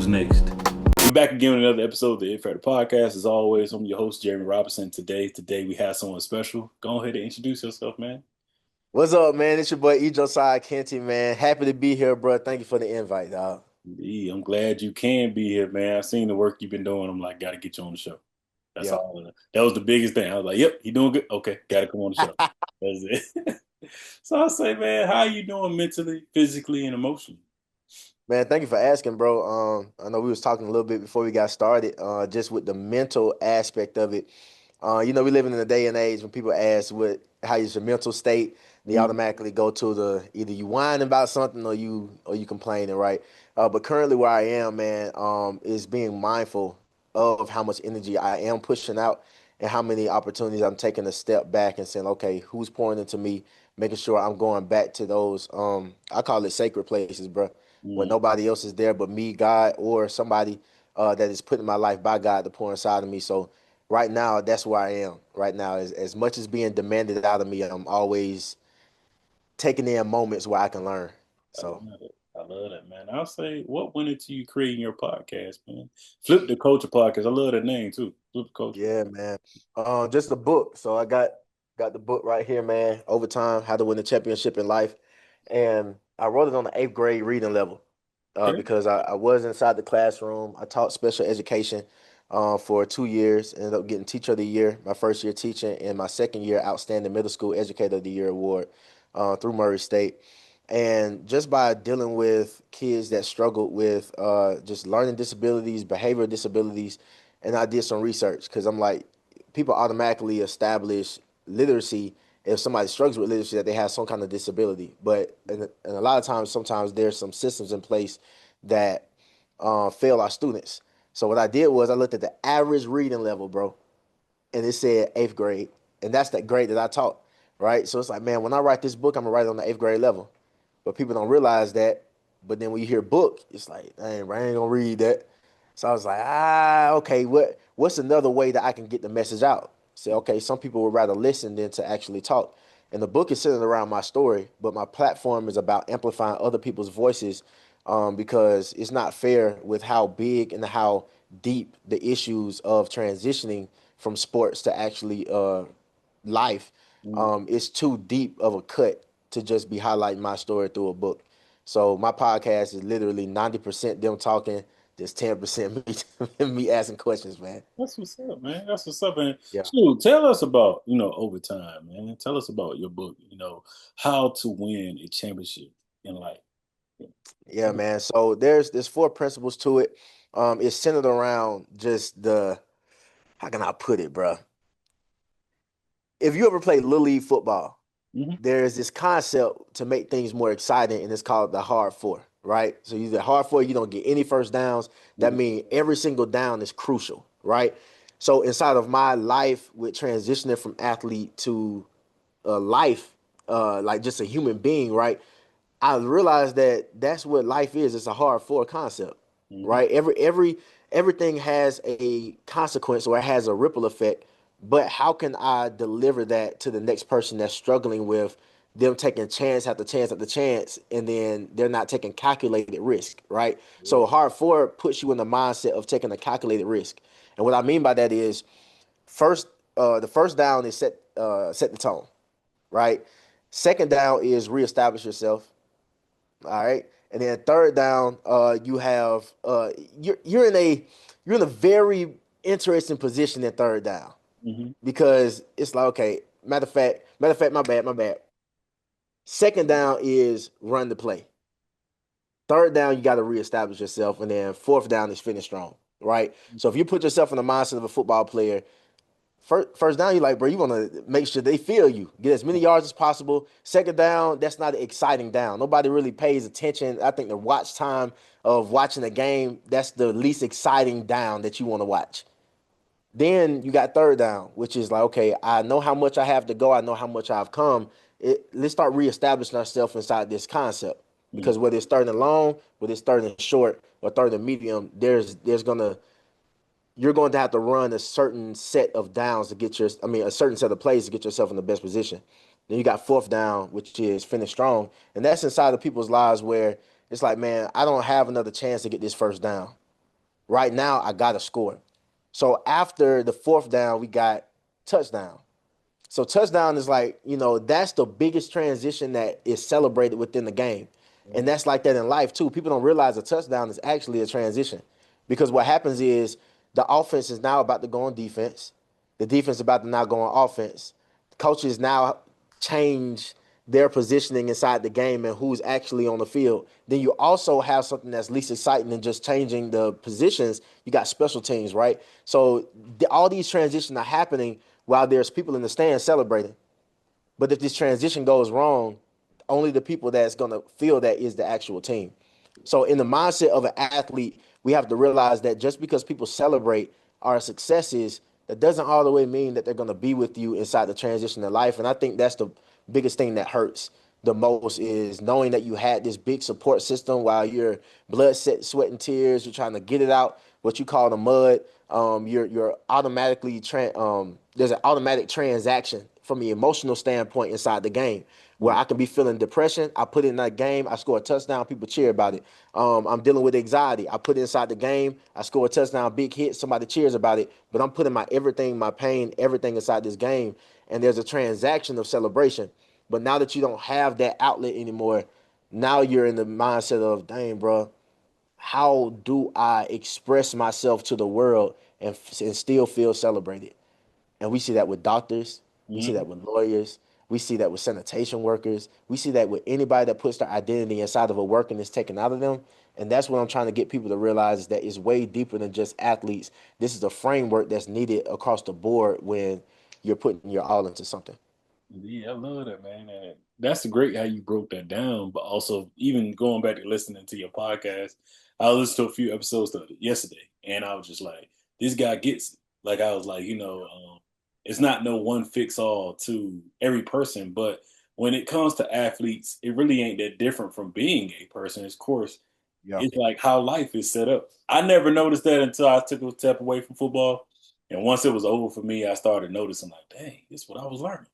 Who's next? We're back again with another episode of the Educator podcast. As always, I'm your host, Jeremy Robinson. Today we have someone special. Go ahead and introduce yourself, man. What's up, man? It's your boy Josiah Kenty, man. Happy to be here, bro. Thank you for the invite, dog. Indeed, I'm glad you can be here, man. I've seen the work you've been doing. I'm like, gotta get you on the show. That's Yeah. all. That was the biggest thing. I was like, yep, you doing good. Okay, gotta come on the show. That's it. So I say, man, how you doing mentally, physically, and emotionally? Man, thank you for asking, bro. I know we was talking a little bit before we got started, just with the mental aspect of it. We live in a day and age when people ask how is your mental state, they Mm, automatically go to the either you whining about something or you complaining, right? But currently where I am, man, is being mindful of how much energy I am pushing out and how many opportunities I'm taking a step back and saying, okay, who's pouring into me, making sure I'm going back to those I call it sacred places, bro, when mm. nobody else is there but me, God, or somebody that is put in my life by God to pour inside of me. So right now, that's where I am right now. As much as being demanded out of me, I'm always taking in moments where I can learn. I So love it. I love that, man. I'll say, what went into you creating your podcast, man? Flip the Culture podcast. I love that name too. Flip the Culture. yeah, man. Just a book. So I got the book right here, man. Overtime: How to Win the Championship in Life, and I wrote it on the eighth grade reading level, Okay. because I was inside the classroom. I taught special education for 2 years. Ended up getting Teacher of the Year my first year teaching, and my second year Outstanding Middle School Educator of the Year award through Murray State. And just by dealing with kids that struggled with just learning disabilities, behavioral disabilities, and I did some research because I'm like, people automatically establish literacy if somebody struggles with literacy that they have some kind of disability. But and a lot of times, sometimes there's some systems in place that fail our students. So what I did was I looked at the average reading level, bro, and it said eighth grade, and that's that grade that I taught, right? So it's like, man, when I write this book, I'm gonna write it on the eighth grade level, but people don't realize that. But then when you hear book, it's like, dang, I ain't gonna read that. So I was like, okay, what's another way that I can get the message out? Say, okay, some people would rather listen than to actually talk. And the book is centered around my story, but my platform is about amplifying other people's voices, because it's not fair with how big and how deep the issues of transitioning from sports to actually life. Mm. It's too deep of a cut to just be highlighting my story through a book. So my podcast is literally 90% them talking, just 10% me me asking questions, man. That's what's up, man. That's what's up, man. Yeah. Shoot, tell us about, overtime, man. Tell us about your book, how to win a championship in life. Yeah, man. So there's four principles to it. It's centered around just the, how can I put it, bro? If you ever played Little League football, Hmm. there's this concept to make things more exciting, and it's called the hard four, right? So you the hard four, you don't get any first downs. That means every single down is crucial, right? So inside of my life, with transitioning from athlete to life, like just a human being, right? I realized that that's what life is. It's a hard four concept, Hmm. right? Everything has a consequence or it has a ripple effect. But how can I deliver that to the next person that's struggling with them taking chance after chance after chance, and then they're not taking calculated risk, right? So hard four puts you in the mindset of taking a calculated risk. And what I mean by that is first, the first down is set the tone, right? Second down is reestablish yourself. All right. And then third down, you have you're in a very interesting position in third down, Hmm. because it's like, okay, matter of fact, my bad. Second down is run the play. Third down, you got to reestablish yourself, and then fourth down is finish strong, right? So if you put yourself in the mindset of a football player, first down, you like, bro, you want to make sure they feel you. Get as many yards as possible. Second down, that's not an exciting down. Nobody really pays attention. I think the watch time of watching a game, that's the least exciting down that you want to watch. Then you got third down, which is like, okay, I know how much I have to go. I know how much I've come. Let's start reestablishing ourselves inside this concept. Because whether it's third and long, whether it's third and short, or third and medium, there's gonna you're going to have to run a certain set of downs to get a certain set of plays to get yourself in the best position. Then you got fourth down, which is finish strong. And that's inside of people's lives where it's like, man, I don't have another chance to get this first down. Right now, I got to score. So after the fourth down, we got touchdown. So touchdown is like, that's the biggest transition that is celebrated within the game. And that's like that in life too. People don't realize a touchdown is actually a transition. Because what happens is the offense is now about to go on defense. The defense is about to now go on offense. Coaches now change their positioning inside the game and who's actually on the field. Then you also have something that's least exciting than just changing the positions. You got special teams, right? So all these transitions are happening while there's people in the stands celebrating. But if this transition goes wrong, only the people that's going to feel that is the actual team. So in the mindset of an athlete, we have to realize that just because people celebrate our successes, that doesn't all the way mean that they're going to be with you inside the transition of life. And I think that's the biggest thing that hurts the most is knowing that you had this big support system while you're blood, sweat, and tears. You're trying to get it out, what you call the mud. You're automatically there's an automatic transaction from the emotional standpoint inside the game where Mm. I can be feeling depression. I put it in that game. I score a touchdown. People cheer about it. I'm dealing with anxiety. I put it inside the game. I score a touchdown, big hit. Somebody cheers about it. But I'm putting my everything, my pain, everything inside this game. And there's a transaction of celebration. But now that you don't have that outlet anymore, now you're in the mindset of, dang, bro, how do I express myself to the world and still feel celebrated? And we see that with doctors, we see that Mhm. with lawyers, we see that with sanitation workers, we see that with anybody that puts their identity inside of a work and is taken out of them. And that's what I'm trying to get people to realize is that it's way deeper than just athletes. This is a framework that's needed across the board when you're putting your all into something. Yeah, I love that, man. And that's great how you broke that down. But also, even going back to listening to your podcast, I listened to a few episodes of it yesterday, and I was just like, this guy gets it. Like, I was like, it's not no one fix all to every person, but when it comes to athletes, it really ain't that different from being a person. Of course, Yeah. it's like how life is set up. I never noticed that until I took a step away from football. And once it was over for me, I started noticing like, dang, this is what I was learning.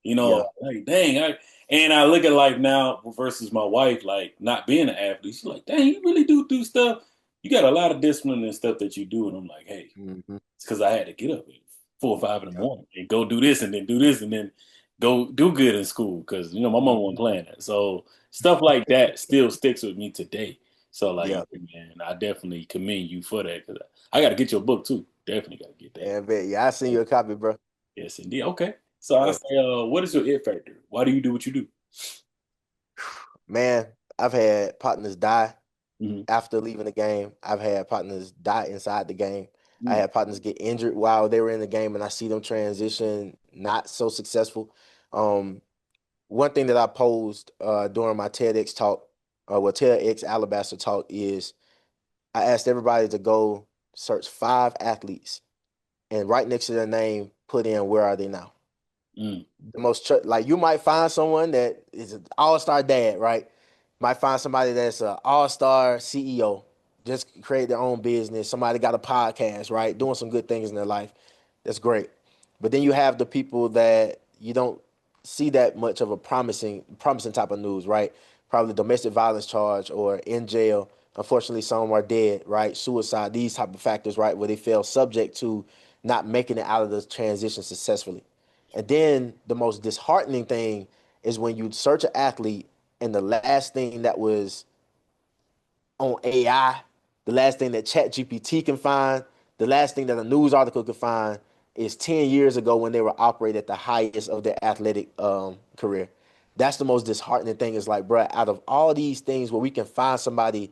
Yeah. Like, dang, and I look at life now versus my wife, like not being an athlete. She's like, dang, you really do stuff. You got a lot of discipline and stuff that you do. And I'm like, hey, Hmm. it's because I had to get up at 4 or 5 in the Yeah. morning and go do this and then do this and then go do good in school because my mom wasn't Hmm. playing that. So stuff like that still sticks with me today. So like, Yeah. man, I definitely commend you for that because I got to get your book too. Definitely got to get that. And bet, yeah, I send you a copy, bro. Yes, indeed. Okay. So I Yeah. say, what is your it factor? Why do you do what you do? Man, I've had partners die Hmm. after leaving the game. I've had partners die inside the game. I Mm. had partners get injured while they were in the game, and I see them transition not so successful. Um, One thing that I posed during my TEDx talk, TEDx Alabaster talk, is I asked everybody to go search 5 athletes and right next to their name, put in where are they now. Mm. The most like you might find someone that is an all-star dad, right? Might find somebody that's an all-star CEO, just create their own business. Somebody got a podcast, right? Doing some good things in their life. That's great. But then you have the people that you don't see that much of a promising type of news, right? Probably domestic violence charge or in jail. Unfortunately, some are dead, right? Suicide, these type of factors, right? Where they fell subject to not making it out of the transition successfully. And then the most disheartening thing is when you search an athlete and the last thing that was on AI, the last thing that ChatGPT can find, the last thing that a news article can find is 10 years ago when they were operating at the highest of their athletic career. That's the most disheartening thing is like, bro, out of all these things where we can find somebody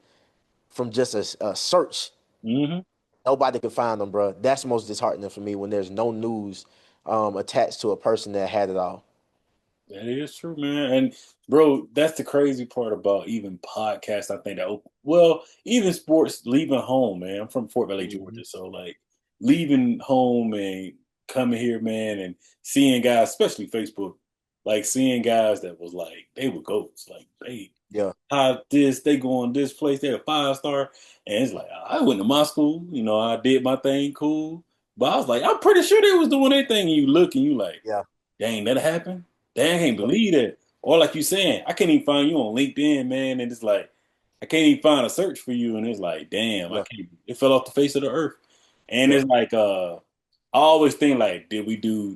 from just a search, Hmm. nobody can find them, bro. That's most disheartening for me when there's no news attached to a person that had it all. That is true, man. And bro, that's the crazy part about even podcasts. I think well, even sports leaving home, man. I'm from Fort Valley, Mhm. Georgia, so like leaving home and coming here, man, and seeing guys, especially Facebook, like seeing guys that was like they were goats, like they Yeah, how this they go on this place, they're a 5 star, and it's like I went to my school, I did my thing, cool, but I was like, I'm pretty sure they was doing their thing, and you look and you like. yeah, Dang, that happened? Dang, I can't yeah, believe that. Or like you saying, I can't even find you on LinkedIn, man. And it's like, I can't even find a search for you. And it's like, damn, I Yeah, can't. It fell off the face of the earth. And yeah, it's like, I always think like, did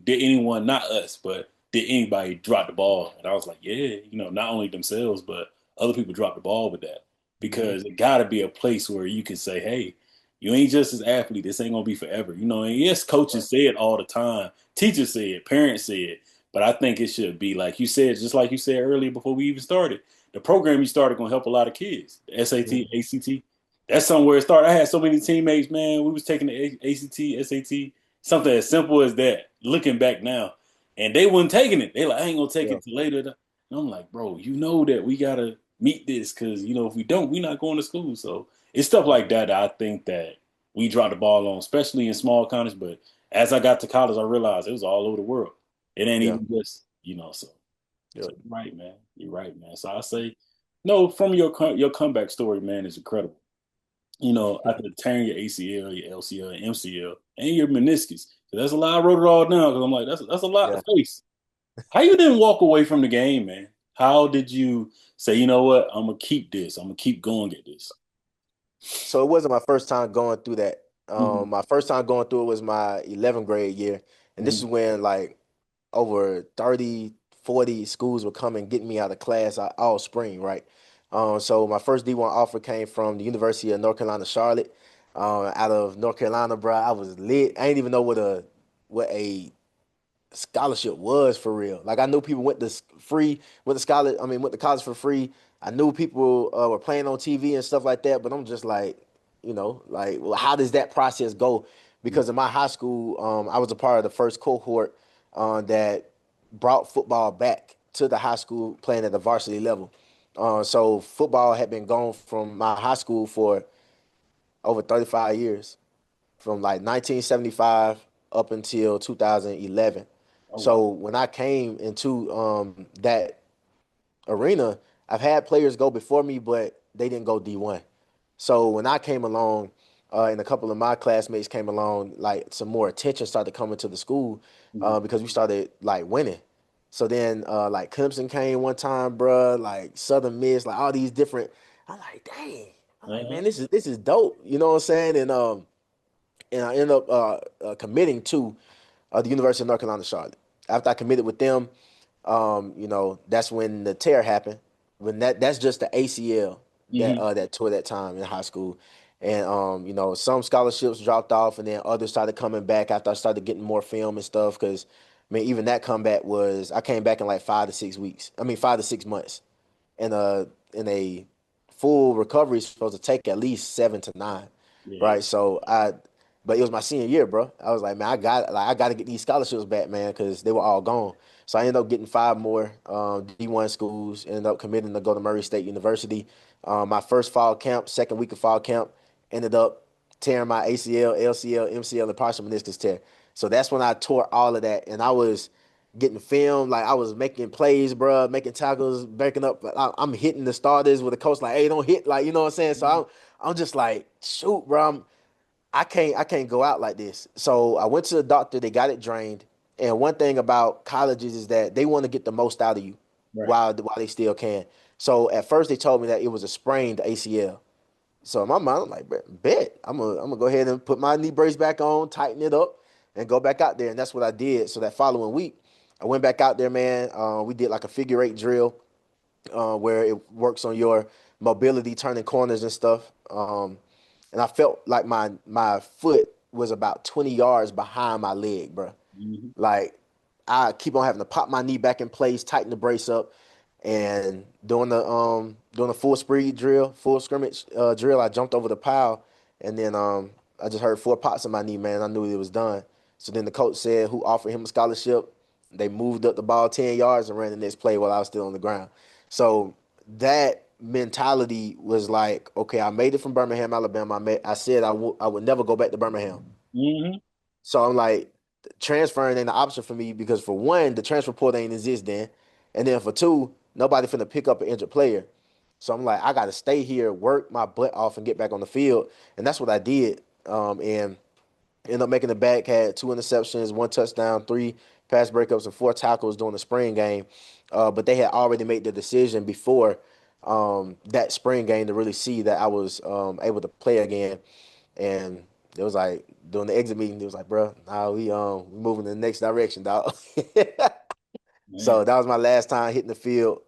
anyone, not us, but did anybody drop the ball? And I was like, yeah, not only themselves, but other people drop the ball with that hmm, because it got to be a place where you can say, hey, you ain't just as athlete. This ain't gonna be forever, And yes, right, coaches say it all the time, teachers say it, parents say it, but I think it should be like you said, just like you said earlier before we even started. The program you started gonna help a lot of kids. The SAT, hmm, ACT. That's somewhere it started. I had so many teammates, man. We was taking the ACT, SAT, something as simple as that. Looking back now, and they wasn't taking it. They like, I ain't gonna take yeah, it till later. And I'm like, bro, you know that we gotta meet this because if we don't, we not going to school. So it's stuff like that I think that we dropped the ball on, especially in small college. But as I got to college, I realized it was all over the world. It ain't yeah, even just so. yeah. So you're right, man. You're right, man. So I say, no, from your comeback story, man, is incredible. After tearing your ACL, your LCL, and MCL, and your meniscus. So that's a lot. I wrote it all down because I'm like, that's a lot to Yeah. face. How you didn't walk away from the game, man? How did you say, you know what? I'm gonna keep this. I'm gonna keep going at this. So it wasn't my first time going through that. Hmm. My first time going through it was my 11th grade year. And this is Hmm. when like over 30, 40 schools were coming getting me out of class all spring, right? So my first D1 offer came from the University of North Carolina, Charlotte. Out of North Carolina, bro. I was lit. I didn't even know what a scholarship was for real. Like I knew people went to scholar. I mean, went to college for free. I knew people were playing on TV and stuff like that. But I'm just like, like, well, how does that process go? Because in my high school, I was a part of the first cohort that brought football back to the high school playing at the varsity level. So football had been gone from my high school for over 35 years from like 1975 up until 2011. Oh wow. So when I came into that arena, I've had players go before me, but they didn't go D1. So when I came along, and a couple of my classmates came along, like some more attention started coming to the school Mhm. because we started like winning. So then like Clemson came one time, bruh, like Southern Miss, like all these different. I'm like, dang. I'm like, man, Uh-huh. this is dope. You know what I'm saying? And I ended up committing to the University of North Carolina, Charlotte. After I committed with them, that's when the tear happened. When that's just the ACL Hmm. that tore that time in high school, and some scholarships dropped off, and then others started coming back after I started getting more film and stuff. Because I mean, even that comeback was I came back in like 5 to 6 weeks. I mean, 5 to 6 months, and in a full recovery is supposed to take at least 7 to 9, Yeah. right? But it was my senior year, bro. I was like, man, I got to get these scholarships back, man, because they were all gone. So I ended up getting five more D1 schools. Ended up committing to go to Murray State University. My first fall camp, second week of fall camp, ended up tearing my ACL, LCL, MCL, and partial meniscus tear. So that's when I tore all of that, and I was getting film. Like I was making plays, bro, making tackles, backing up. I'm hitting the starters with a coach like, hey, don't hit, like you know what I'm saying. So I'm just like, shoot, bro, I can't go out like this. So I went to the doctor. They got it drained. And one thing about colleges is that they want to get the most out of you Right. while they still can. So at first they told me that it was a sprained ACL. So in my mind, I'm like, bet. I'm gonna go ahead and put my knee brace back on, tighten it up, and go back out there. And that's what I did. So that following week, I went back out there, man. We did like a figure eight drill where it works on your mobility, turning corners and stuff. And I felt like my foot was about 20 yards behind my leg, bro. Hmm. Like I keep on having to pop my knee back in place, tighten the brace up, and doing a full speed drill, full scrimmage drill. I jumped over the pile, and then I just heard four pops in my knee, man. I knew it was done. So then the coach said who offered him a scholarship. They moved up the ball 10 yards and ran the next play while I was still on the ground. So that mentality was like, okay, I made it from Birmingham, Alabama. I said I would never go back to Birmingham. Hmm. So I'm like, transferring ain't an option for me because for one, the transfer portal ain't exist then, and then for two, nobody finna pick up an injured player. So I'm like, I got to stay here, work my butt off, and get back on the field, and that's what I did. And ended up making the back, had two interceptions, one touchdown, three pass breakups, and four tackles during the spring game. But they had already made the decision before. that spring game to really see that I was able to play again. And it was like during the exit meeting, it was like, bro, nah, we moving in the next direction, dog. Man, So that was my last time hitting the field.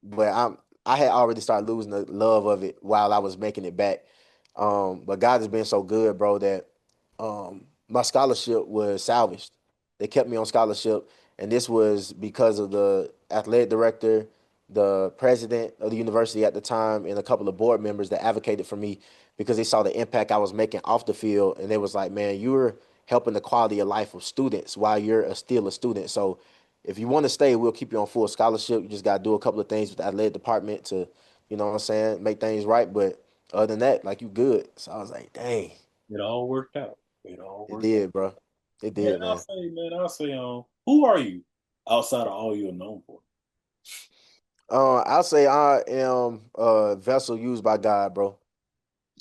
But I had already started losing the love of it while I was making it back. But God has been so good, bro, that my scholarship was salvaged. They kept me on scholarship, and this was because of the athletic director, the president of the university at the time, and a couple of board members that advocated for me because they saw the impact I was making off the field, and they was like, "Man, you're helping the quality of life of students while you're still a student." So if you want to stay, we'll keep you on full scholarship. You just got to do a couple of things with the athletic department to, you know what I'm saying, make things right. But other than that, like you good. So I was like, dang, it all worked out. It all it worked out. did, bro. It Man, did, I'll man. say, man, I'll say, who are you outside of all you're known for? I'll say I am a vessel used by God, bro.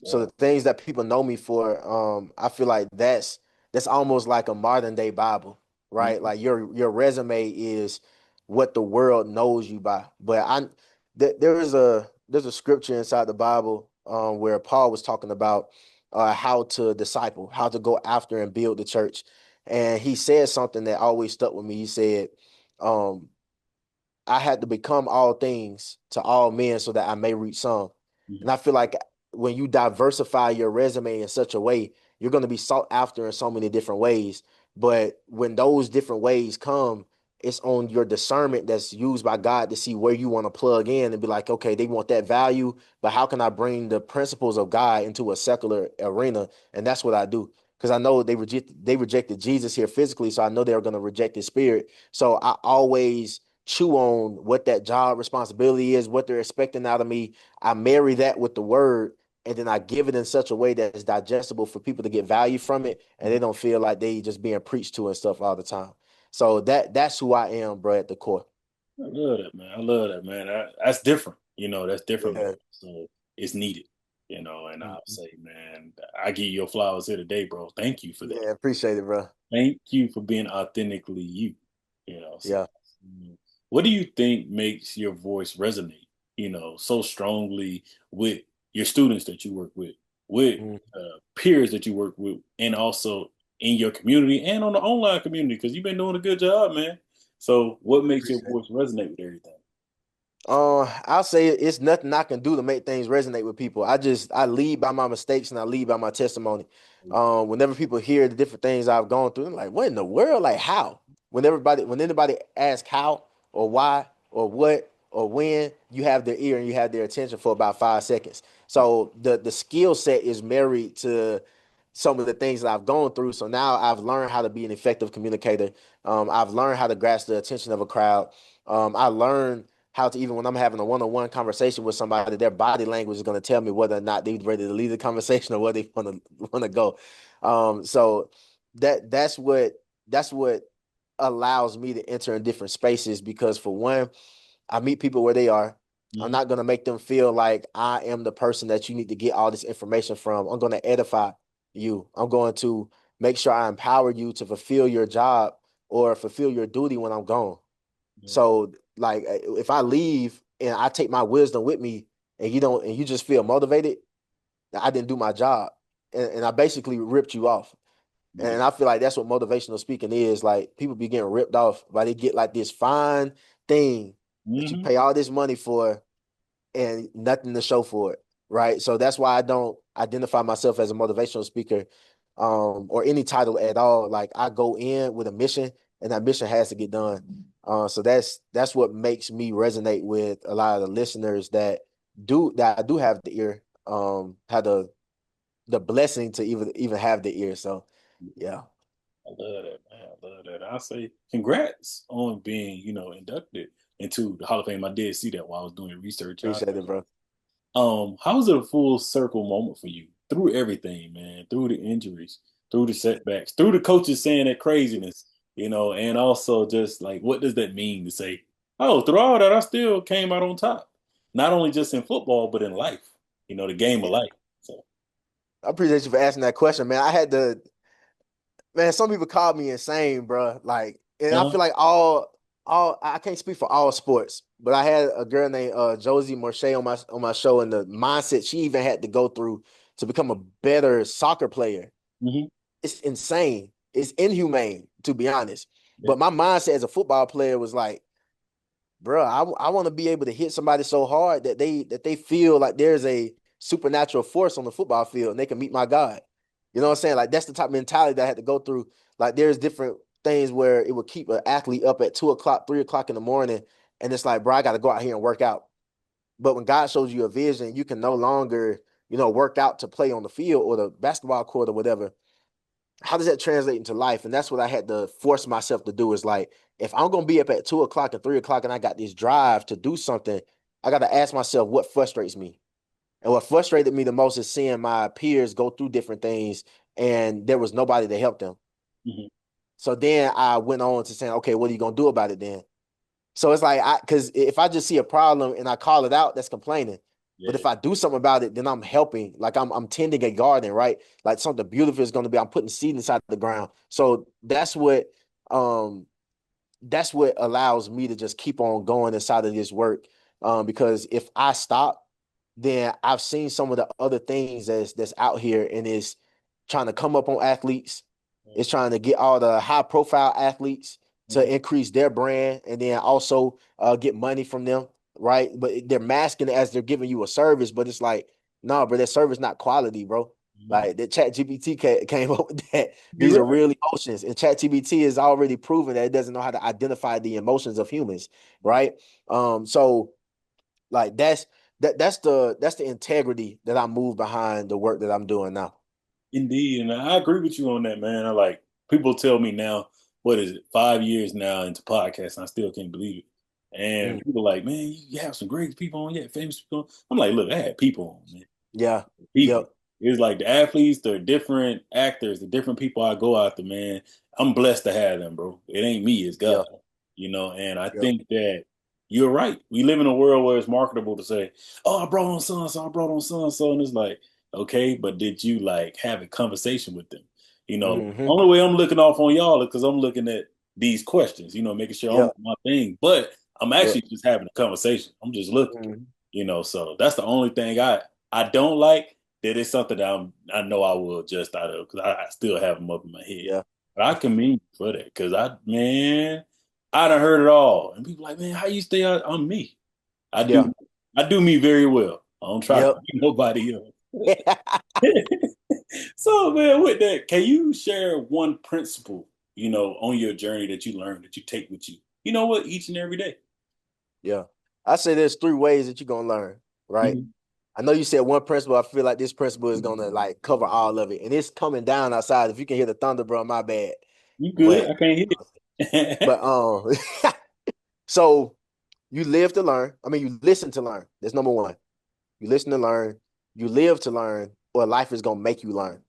So Yeah. the things that people know me for, I feel like that's almost like a modern day Bible, right? Mhm. Like your resume is what the world knows you by. But there's a scripture inside the Bible where Paul was talking about how to disciple, how to go after and build the church, and he said something that always stuck with me. He said, um, I had to become all things to all men so that I may reach some. Mhm. And I feel like when you diversify your resume in such a way, you're going to be sought after in so many different ways. But when those different ways come, it's on your discernment that's used by God to see where you want to plug in and be like, okay, they want that value, but how can I bring the principles of God into a secular arena? And that's what I do. Because I know they rejected Jesus here physically, so I know they're going to reject his spirit. So I always chew on what that job responsibility is, what they're expecting out of me. I marry that with the word, and then I give it in such a way that it's digestible for people to get value from it, and they don't feel like they just being preached to and stuff all the time. So that's who I am, bro, at the core. I love that, man. I love that, man. That's different. That's different, man. Yeah. So it's needed, and I'll Mhm. say, man, I give you your flowers here today, bro. Thank you for that. Yeah, appreciate it, bro. Thank you for being authentically you. So Yeah. what do you think makes your voice resonate, so strongly with your students that you work with Mhm. peers that you work with, and also in your community and on the online community? Because you've been doing a good job, man. So what makes your Appreciate it. voice resonate with everything? I'll say it's nothing I can do to make things resonate with people. I lead by my mistakes and I lead by my testimony. Whenever people hear the different things I've gone through, they're like, what in the world? Like how? When anybody asks how or why or what or when, you have their ear and you have their attention for about 5 seconds. So the skill set is married to some of the things that I've gone through. So now I've learned how to be an effective communicator. I've learned how to grasp the attention of a crowd. I learned how to, even when I'm having a one-on-one conversation with somebody, their body language is going to tell me whether or not they're ready to leave the conversation or where they want to go. So that's what allows me to enter in different spaces because for one, I meet people where they are. I'm Mhm. not going to make them feel like I am the person that you need to get all this information from. I'm going to edify you. I'm going to make sure I empower you to fulfill your job or fulfill your duty when I'm gone. So like if I leave and I take my wisdom with me and you just feel motivated, I didn't do my job. And I basically ripped you off. Yeah. And I feel like that's what motivational speaking is. Like people be getting ripped off, but they get like this fine thing that you Hmm. pay all this money for and nothing to show for it, right? So that's why I don't identify myself as a motivational speaker, or any title at all. Like I go in with a mission, and that mission has to get done. So that's what makes me resonate with a lot of the listeners that I do have the ear, have the blessing to even have the ear. So yeah, I love that, man. I love that. I say congrats on being, inducted into the Hall of Fame. I did see that while I was doing research. appreciate it, bro. How was it a full circle moment for you through everything, man? Through the injuries, through the setbacks, through the coaches saying that craziness, and also just like what does that mean to say, oh, through all that I still came out on top, not only just in football but in life, the game of Yeah, life. So, I appreciate you for asking that question, man. I had to, man. Some people call me insane, bro. Like, and I uh, feel like all. all I can't speak for all sports, but I had a girl named Josie Morche on my show, and the mindset she even had to go through to become a better soccer player. Hmm. It's insane. It's inhumane, to be honest. Yeah. But my mindset as a football player was like, bro, I want to be able to hit somebody so hard that they feel like there's a supernatural force on the football field and they can meet my God. You know what I'm saying? Like that's the type of mentality that I had to go through. Like there's different things where it would keep an athlete up at 2 o'clock, 3 o'clock in the morning, and it's like, bro, I got to go out here and work out. But when God shows you a vision, you can no longer, work out to play on the field or the basketball court or whatever. How does that translate into life? And that's what I had to force myself to do is like, if I'm gonna be up at 2 o'clock and 3 o'clock and I got this drive to do something, I gotta ask myself what frustrates me. And what frustrated me the most is seeing my peers go through different things and there was nobody to help them. Hmm. So then I went on to saying, okay, what are you gonna do about it then? So it's like because if I just see a problem and I call it out, that's complaining. But Yeah. if I do something about it, then I'm helping. Like I'm tending a garden, right? Like something beautiful is going to be. I'm putting seed inside the ground. So um that's what allows me to just keep on going inside of this work. Because if I stop, then I've seen some of the other things that's out here and is trying to come up on athletes. It's trying to get all the high profile athletes Hmm. to increase their brand and then also get money from them, right? But they're masking it as they're giving you a service, but it's like, no, nah, bro, that service not quality, bro. Hmm. Like that Chat GPT came up with that. These You're are right. real emotions. And Chat GPT has already proven that it doesn't know how to identify the emotions of humans, right? So like that's the integrity that I move behind the work that I'm doing now. Indeed, and I agree with you on that, man. I like people tell me now, what is it, 5 years now into podcasts, and I still can't believe it. And Mm, people are like, man, you have some great people on, yeah, famous people on. I'm like, look, I had people on, man. yeah. People. Yep. It's like the athletes, the different actors, the different people I go after, man. I'm blessed to have them, bro. It ain't me, it's God. Yep. And I Yep. think that you're right. We live in a world where it's marketable to say, oh, I brought on so and so, I brought on so and so. And it's like, okay, but did you like have a conversation with them? Hmm. Only way I'm looking off on y'all is because I'm looking at these questions, making sure I'm Yep. my thing. But I'm Yep. actually just having a conversation. I'm just looking, Hmm. so that's the only thing I don't like. That is something that I know I will adjust out of because I still have them up in my head. Yeah. But I commend you for that because I done heard it all. And people like, man, how you stay out? I'm me. I Yeah. do I do me very well. I don't try to Yep. be nobody else. So man, with that, can you share one principle, on your journey that you learned that you take with you? You know what, each and every day. Yeah. I say there's three ways that you're gonna learn, right? Mhm. I know you said one principle. I feel like this principle is gonna like cover all of it. And it's coming down outside. If you can hear the thunder, bro, my bad. You good? But I can't hear it. but so you live to learn. I mean, you listen to learn. That's number one. You listen to learn, you live to learn, or life is gonna make you learn.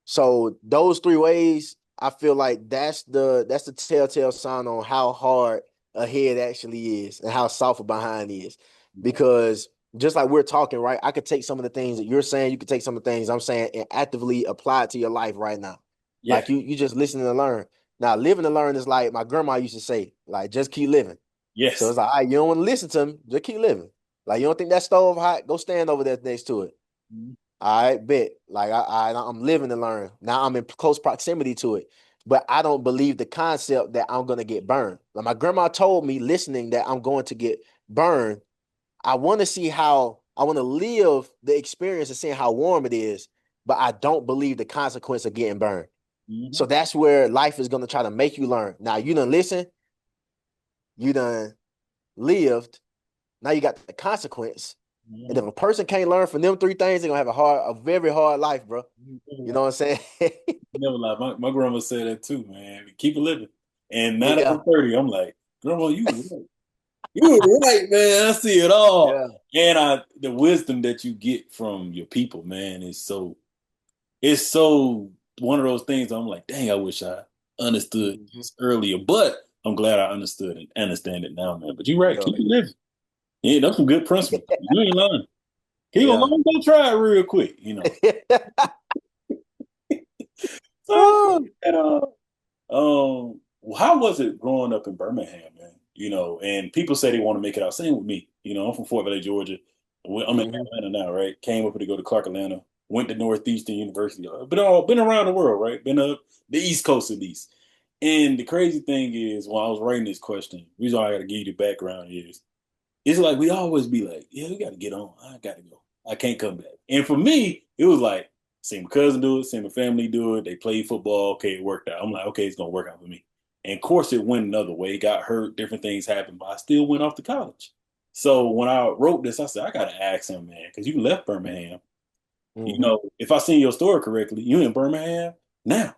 So those three ways, I feel like that's the telltale sign on how hard a head actually is and how soft a behind is. Because just like we're talking, right? I could take some of the things that you're saying, you could take some of the things I'm saying and actively apply it to your life right now. Yeah. Like you just listen to learn. Now, living to learn is like my grandma used to say, like just keep living. So Yes. it's like, all right, you don't want to listen to me, just keep living. Like you don't think that stove hot? Go stand over there next to it. Mhm. All right, bet. Like I'm living to learn. Now I'm in close proximity to it, but I don't believe the concept that I'm gonna get burned. Like my grandma told me, listening, that I'm going to get burned. I want to see how I want to live the experience of seeing how warm it is, but I don't believe the consequence of getting burned. Mhm. So that's where life is gonna try to make you learn. Now you done listen, you done lived. Now you got the consequence. And Mhm. if a person can't learn from them three things, they're gonna have a very hard life, bro. You know what I'm saying? Never lie. My grandma said that too, man. Keep it living. And now that Yeah, I'm 30, I'm like, Grandma, you were right. You were right, man. I see it all. yeah. And the wisdom that you get from your people, man, is so one of those things I'm like, dang, I wish I understood Mhm. this earlier. But I'm glad I understood and understand it now, man. But you're right, Yeah, keep it living. Yeah, that's some good principles. You ain't lying. Keep on yeah. going, go try it real quick. So Oh, and, how was it growing up in Birmingham, man? And people say they want to make it out. Same with me. I'm from Fort Valley, Georgia. I'm in Hmm. Atlanta now, right? Came up here to go to Clark Atlanta. Went to Northeastern University. Been around the world, right? Been up the East Coast at least. And the crazy thing is, when I was writing this question, the reason why I got to give you the background is, it's like we always be like, yeah, we got to get on. I got to go. I can't come back. And for me, it was like, seen my cousin do it, seen my family do it. They played football. Okay, it worked out. I'm like, okay, it's gonna work out for me. And of course, it went another way. Got hurt, different things happened, but I still went off to college. So when I wrote this, I said, I gotta ask him, man, because you left Birmingham. Hmm. If I seen your story correctly, you in Birmingham now.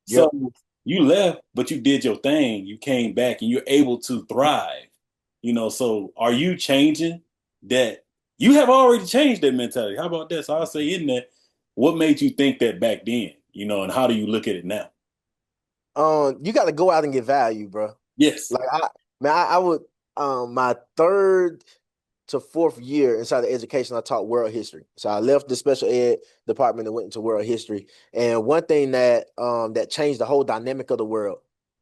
So Yep. you left, but you did your thing. You came back and you're able to thrive. So are you changing that? You have already changed that mentality. How about that? So I'll say in that, what made you think that back then? And how do you look at it now? You got to go out and get value, bro. Yes. Like I would my third to fourth year inside of education, I taught world history. So I left the special ed department and went into world history. And one thing that changed the whole dynamic of the world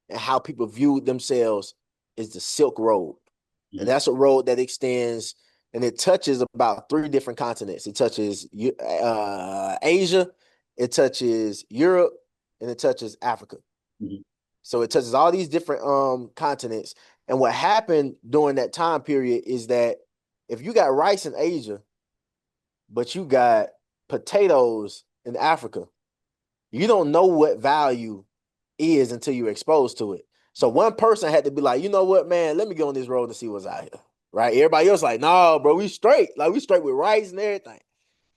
and how people viewed themselves is the Silk Road. And Mhm. that's a road that extends and it touches about three different continents. It touches Asia, it touches Europe, and it touches Africa. Mhm. So it touches all these different continents. And what happened during that time period is that if you got rice in Asia, but you got potatoes in Africa, you don't know what value is until you're exposed to it. So one person had to be like, you know what, man, let me go on this road and see what's out here. Right? Everybody else like, no, bro, we straight. Like we straight with rice and everything.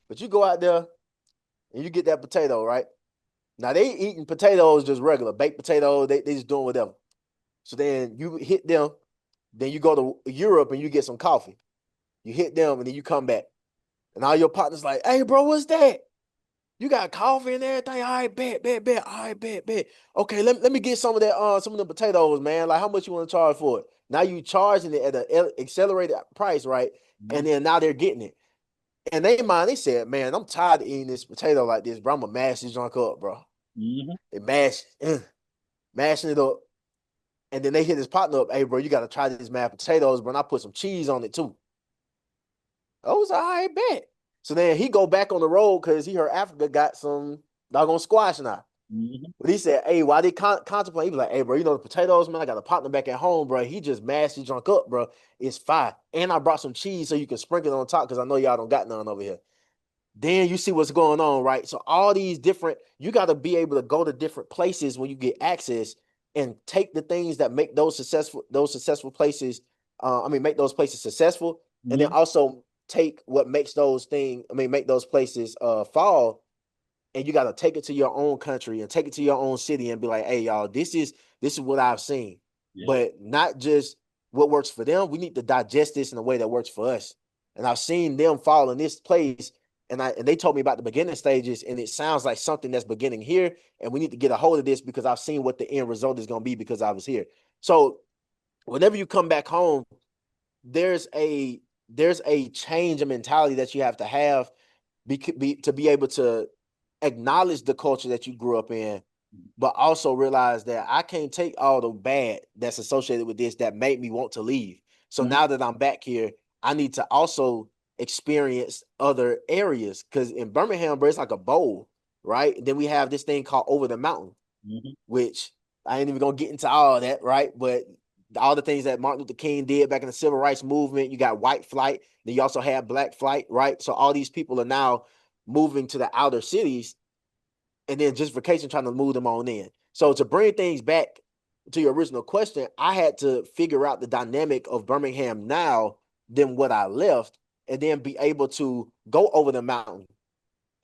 But you go out there and you get that potato, right? Now they eating potatoes just regular, baked potatoes, they just doing whatever. So then you hit them, then you go to Europe and you get some coffee. You hit them and then you come back. And all your partners like, hey, bro, what's that? You got coffee and everything. All right, bet. All right, bet. Okay, let me get some of that, some of the potatoes, man. Like, how much you want to charge for it? Now you charging it at an accelerated price, right? Mhm. And then now they're getting it. And they said, man, I'm tired of eating this potato like this, bro. I'm gonna mash this junk up, bro. Mhm. They mashing it up. And then they hit his partner up, hey, bro, you gotta try these mashed potatoes, bro. And I put some cheese on it too. I was like, all right, bet. So then he go back on the road because he heard Africa got some doggone squash now. Mhm. But he said, hey, why they contemplate? He was like, hey, bro, you know the potatoes, man. I got a partner back at home, bro. He just mashed his junk up, bro. It's fire. And I brought some cheese so you can sprinkle it on top because I know y'all don't got none over here. Then you see what's going on, right? So all these different, you got to be able to go to different places when you get access and take the things that make those successful places. Make those places successful, and then Mhm. also take what makes those things. Make those places fall, and you got to take it to your own country and take it to your own city and be like, hey, y'all, this is what I've seen, Yeah. but not just what works for them. We need to digest this in a way that works for us. And I've seen them fall in this place, and they told me about the beginning stages, and it sounds like something that's beginning here, and we need to get a hold of this because I've seen what the end result is going to be because I was here. So whenever you come back home, there's a there's a change in mentality that you have to have to be able to acknowledge the culture that you grew up in, but also realize that I can't take all the bad that's associated with this that made me want to leave. So Mhm. now that I'm back here, I need to also experience other areas because in Birmingham, bro, it's like a bowl, right? And then we have this thing called Over the Mountain, Mhm. which I ain't even gonna get into all of that, right? But all the things that Martin Luther King did back in the civil rights movement, you got white flight, then you also have black flight, right? So all these people are now moving to the outer cities and then gentrification trying to move them on in. So to bring things back to your original question, I had to figure out the dynamic of Birmingham now than what I left, and then be able to go over the mountain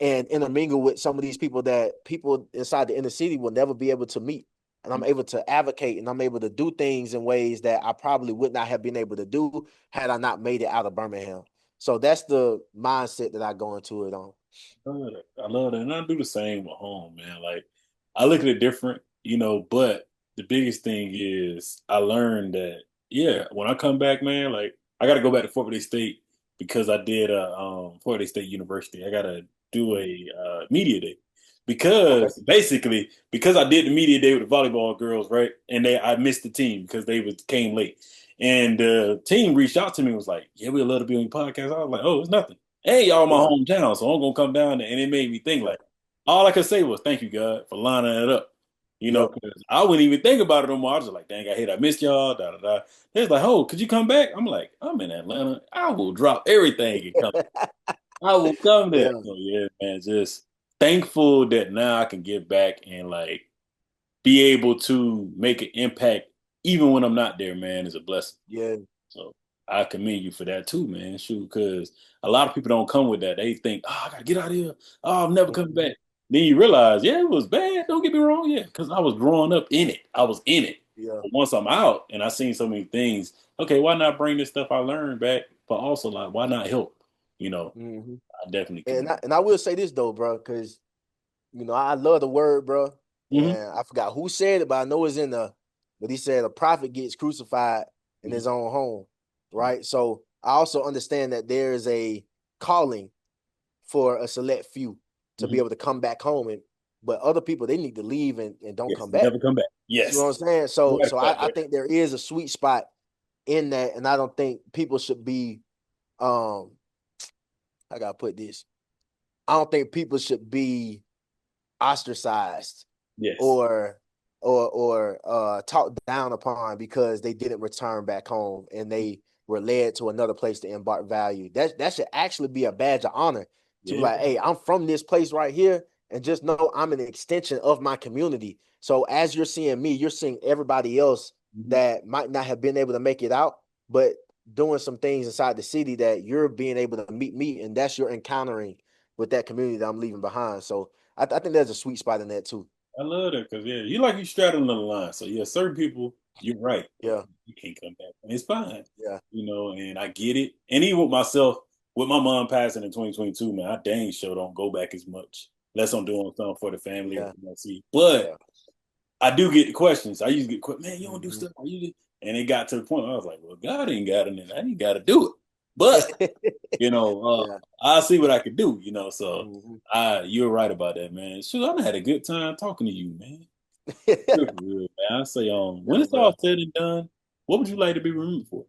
and intermingle with some of these people that people inside the inner city will never be able to meet. And I'm able to advocate and I'm able to do things in ways that I probably would not have been able to do had I not made it out of Birmingham. So that's the mindset that I go into it on. I love that. I love that. And I do the same at home, man. Like I look at it different, but the biggest thing is I learned that, yeah, when I come back, man, like I gotta go back to Fort Valley State because I did Fort Valley State University. I gotta do a media day. Okay. because I did the media day with the volleyball girls, right? And I missed the team because they came late. And the team reached out to me and was like, "Yeah, we'd love to be on your podcast." I was like, "Oh, it's nothing. Hey, y'all, my Yeah. hometown, so I'm gonna come down there." And it made me think Yeah. like, all I could say was, "Thank you, God, for lining it up." Yep. Because I wouldn't even think about it no more. I was just like, "Dang, I hate I missed y'all." Da da da. They was like, "Oh, could you come back?" I'm like, "I'm in Atlanta. I will drop everything and come. I will come there." Yeah. So yeah, man, just thankful that now I can give back and like be able to make an impact even when I'm not there, man, is a blessing. Yeah. So I commend you for that too, man. Shoot, because a lot of people don't come with that. They think, "Oh, I gotta get out of here. Oh, I'm never coming Mhm. back." Then you realize, yeah, it was bad. Don't get me wrong, yeah, because I was growing up in it. I was in it. Yeah. But once I'm out and I seen so many things, okay, why not bring this stuff I learned back? But also, like, why not help? You know, Hmm. I definitely And commend. I will say this though, bro, because I love the word, bro. Hmm. And I forgot who said it, but I know it's in the. But he said a prophet gets crucified in his own home, right? So I also understand that there is a calling for a select few to be Hmm. able to come back home, but other people they need to leave and don't Yes, come back. never come back. See what I'm Yes, saying? So right so about I that. think there is a sweet spot in that, and I don't think people should be um I gotta put this. I don't think people should be ostracized Yes, or talked down upon because they didn't return back home and they were led to another place to embark value. That should actually be a badge of honor to be yeah, like, hey, I'm from this place right here, and just know I'm an extension of my community. So as you're seeing me, you're seeing everybody else hmm, that might not have been able to make it out, but doing some things inside the city that you're being able to meet me, and that's your encountering with that community that I'm leaving behind. So I think there's a sweet spot in that too. I love that because yeah, you straddling the line. So yeah, certain people, you're right, Yeah, you can't come back, and it's fine, yeah, And I get it. And even with myself, with my mom passing in 2022, man, I dang sure don't go back as much unless I'm doing something for the family or yeah, see. But yeah. I do get the questions. I used to get questions, man, you don't do Hmm. stuff. Why you do? And it got to the point where I was like, well, God ain't got it, and I ain't got to do it. But Yeah. I'll see what I can do. So Hmm. you're right about that, man. Shoot, I had a good time talking to you, man. Real, for real, man. I say, when Yeah, it's all bro. said and done, what would you like to be remembered for?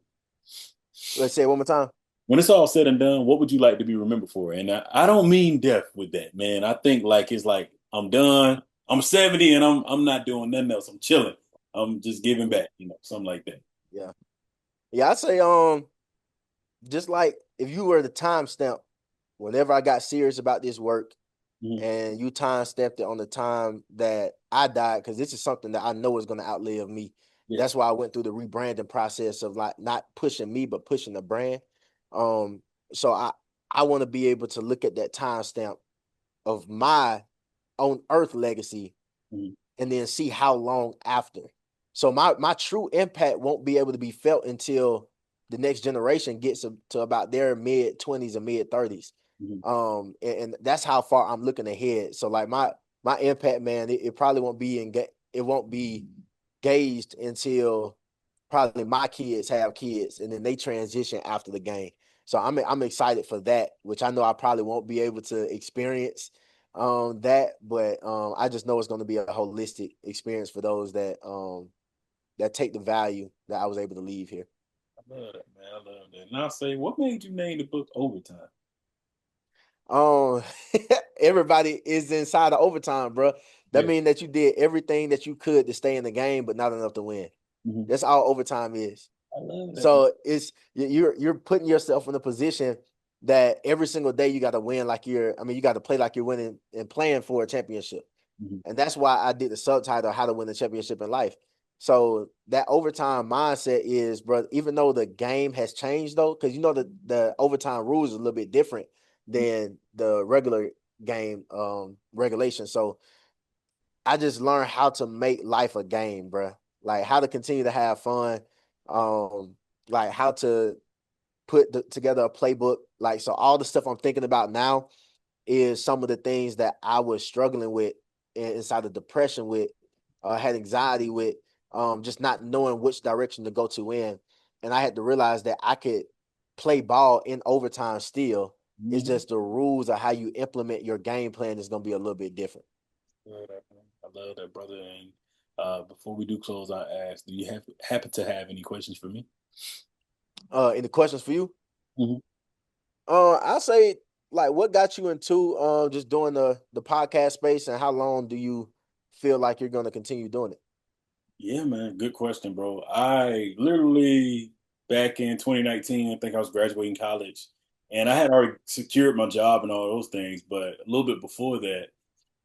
Let's say it one more time. When it's all said and done, what would you like to be remembered for? And I don't mean death with that, man. I think like it's like I'm done. I'm 70 and I'm not doing nothing else. I'm chilling. I'm just giving Hmm. back, something like that. Yeah. Yeah, I say just like if you were the timestamp whenever I got serious about this work Hmm. and you time stamped it on the time that I died, because this is something that I know is going to outlive me. That's Yes. why I went through the rebranding process of like not pushing me, but pushing the brand. Um, so I want to be able to look at that timestamp of my own earth legacy Hmm. and then see how long after. So my true impact won't be able to be felt until the next generation gets to about their mid 20s and mid 30s. Hmm. And that's how far I'm looking ahead. So like my impact, man, it probably won't be it won't be gauged until probably my kids have kids and then they transition after the game. So I'm excited for that, which I know I probably won't be able to experience that, but I just know it's going to be a holistic experience for those that take the value that I was able to leave here. I love that, man. I love that. And I'll say, what made you name the book Overtime? Um, everybody is inside of overtime, bro. That Yeah. means that you did everything that you could to stay in the game, but not enough to win. Hmm. That's all overtime is. I love that, man. So it's you're putting yourself in a position that every single day you got to win like you got to play like you're winning and playing for a championship. Hmm. And that's why I did the subtitle How to Win the Championship in Life. So that overtime mindset is, bro, even though the game has changed though, because the overtime rules is a little bit different than the regular game regulation. So I just learned how to make life a game, bro. Like how to continue to have fun, um, like how to together a playbook. Like so, all the stuff I'm thinking about now is some of the things that I was struggling with inside of depression with, had anxiety with, just not knowing which direction to go to in, and I had to realize that I could play ball in overtime still. It's Hmm. just the rules of how you implement your game plan is going to be a little bit different. love that, man. I love that, brother. And before we do close, I ask, do you happen to have any questions for me? Any questions for you? Mhm. I say like what got you into just doing the podcast space, and how long do you feel like you're gonna continue doing it? Yeah, man. Good question, bro. I literally back in 2019, I think I was graduating college, and I had already secured my job and all those things. But a little bit before that,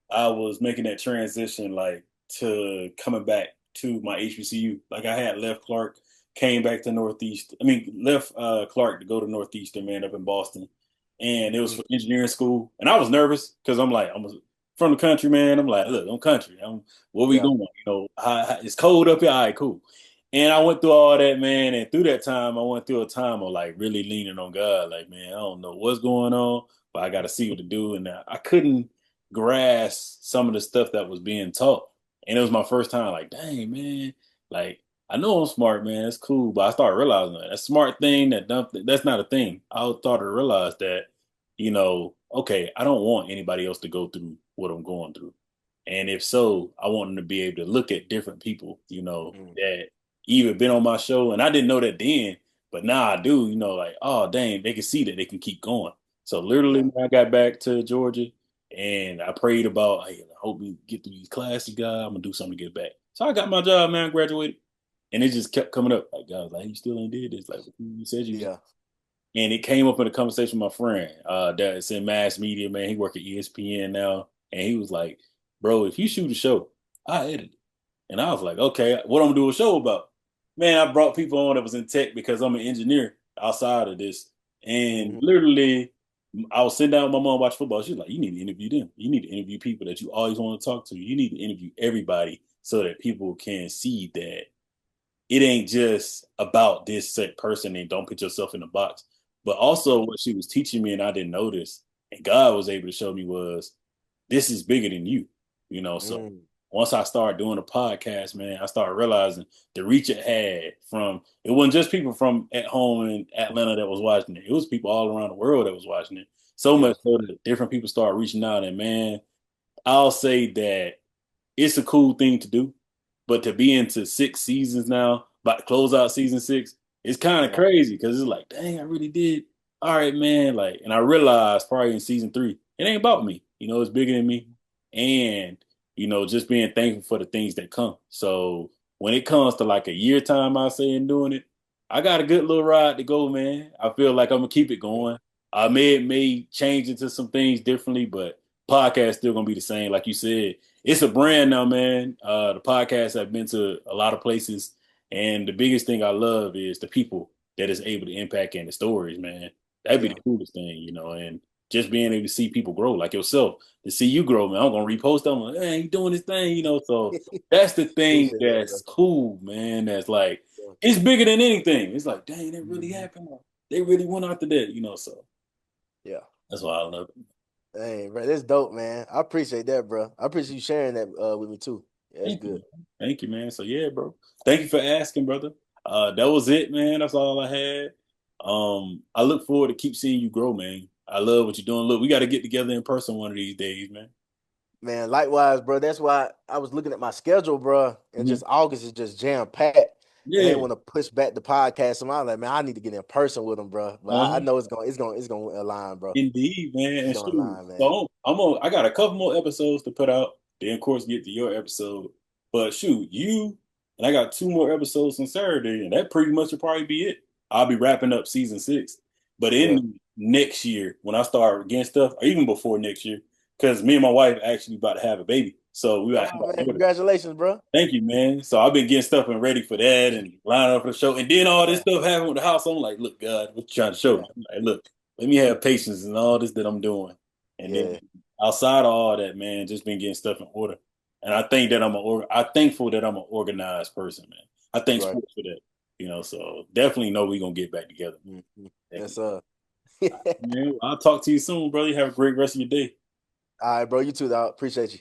I was making that transition like to coming back to my HBCU. Like I had left Clark, came back to Northeast. I mean, left Clark to go to Northeastern, man, up in Boston. And it was Mm, for engineering school. And I was nervous because I'm like, from the country, man. I'm like, look, I'm country. What we yeah, doing? It's cold up here. All right, cool. And I went through all that, man. And through that time, I went through a time of like really leaning on God. Like, man, I don't know what's going on, but I got to see what to do. And I couldn't grasp some of the stuff that was being taught. And it was my first time, like, dang, man, like, I know I'm smart, man. It's cool. But I started realizing that a smart thing that's not a thing. I started to realize that, okay, I don't want anybody else to go through what I'm going through. And if so, I want them to be able to look at different people, mm, that even been on my show. And I didn't know that then, but now I do, like, oh, dang, they can see that they can keep going. So literally, yeah, when I got back to Georgia, and I prayed about, hey, I hope we get through these classes, God. I'm gonna do something to get back. So I got my job, man. Graduated, and it just kept coming up. Like, God, like you still ain't did this. Like you said you was. yeah. And it came up in a conversation with my friend that's in mass media, man. He work at ESPN now, and he was like, "Bro, if you shoot a show, I edit it." And I was like, "Okay, what I'm gonna do a show about?" Man, I brought people on that was in tech because I'm an engineer outside of this, and Hmm. literally, I was sitting down with my mom watching football. She's like, "You need to interview them. You need to interview people that you always want to talk to. You need to interview everybody so that people can see that." It ain't just about this set person and don't put yourself in the box. But also what she was teaching me and I didn't notice, and God was able to show me was this is bigger than you. So Mm, once I started doing a podcast, man, I started realizing the reach it had from it wasn't just people from at home in Atlanta that was watching it. It was people all around the world that was watching it. So yeah, much so that different people started reaching out and man, I'll say that it's a cool thing to do, but to be into 6 seasons now, about to close out season 6, it's kind of yeah, crazy because it's like, dang, I really did. All right, man. Like, and I realized probably in season 3, it ain't about me. It's bigger than me. And, just being thankful for the things that come. So when it comes to like a year time, I say in doing it, I got a good little ride to go, man. I feel like I'm gonna keep it yeah, going. I may change into some things differently, but podcast still gonna be the same. Like you said, it's a brand now, man. The podcast I've been to a lot of places, and the biggest thing I love is the people that is able to impact and the stories, man. That'd be yeah. the coolest thing. And just being able to see people grow, like yourself, to see you grow, man. I'm gonna repost them, like, hey, he doing his thing. So that's the thing Appreciate that, that's bro. cool, man. That's like Yeah, it's bigger than anything. It's like, dang, that really mhm, happened. They really went after that. So yeah. that's why I love it. Hey, bro, that's dope, man. I appreciate that, bro. I appreciate you sharing that with me too. Yeah, that's Thank you, good. man. Thank you, man. So yeah, bro. Thank you for asking, brother. That was it, man. That's all I had. I look forward to keep seeing you grow, man. I love what you're doing. Look, we got to get together in person one of these days, man. Man, likewise, bro. That's why I was looking at my schedule, bro, and Mhm. just August is just jam packed. And they Yeah. want to push back the podcast. So I'm like, man, I need to get in person with them, bro. But I Uh-huh. know it's gonna align, bro. Indeed, man. It's And gonna shoot, align, man. so I got a couple more episodes to put out. Then, of course, get to your episode. But shoot, you and I got 2 more episodes on Saturday, and that pretty much will probably be it. I'll be wrapping up season 6. But Yeah. in next year, when I start getting stuff, or even before next year, because me and my wife actually about to have a baby, so we got to Oh have our man, daughter. congratulations, bro. Thank you, man. So I've been getting stuff and ready for that and lining up for the show. And then all this Yeah, stuff happened with the house. I'm like, look, God, what you trying to show yeah, me? I'm like, look, let me have patience and all this that I'm doing. And then yeah, outside of all that, man, just been getting stuff in order. And I'm thankful that I'm an organized person, man. I thank right. sports for that. So definitely know we're gonna get back together. Mhm. Yes, Definitely. sir. Man, I'll talk to you soon, brother. You have a great rest of your day. All right, bro. You too, dog. Appreciate you.